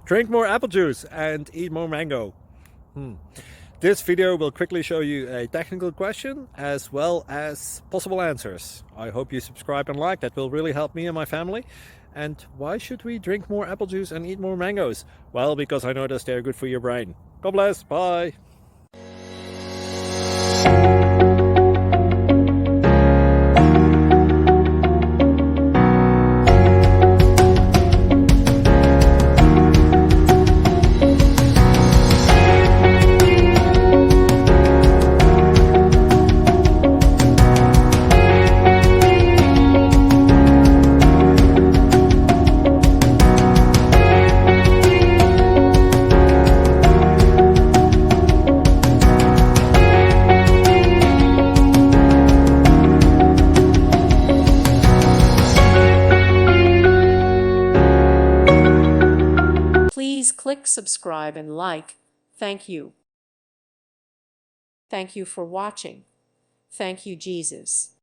Drink more apple juice and eat more mango. This video will quickly show you a technical question as well as possible answers. I hope you subscribe and like, that will really help me and my family. And why should we drink more apple juice and eat more mangoes? Well, because I noticed they're good for your brain. God bless, bye. Please click subscribe and like. Thank you. Thank you for watching. Thank you, Jesus.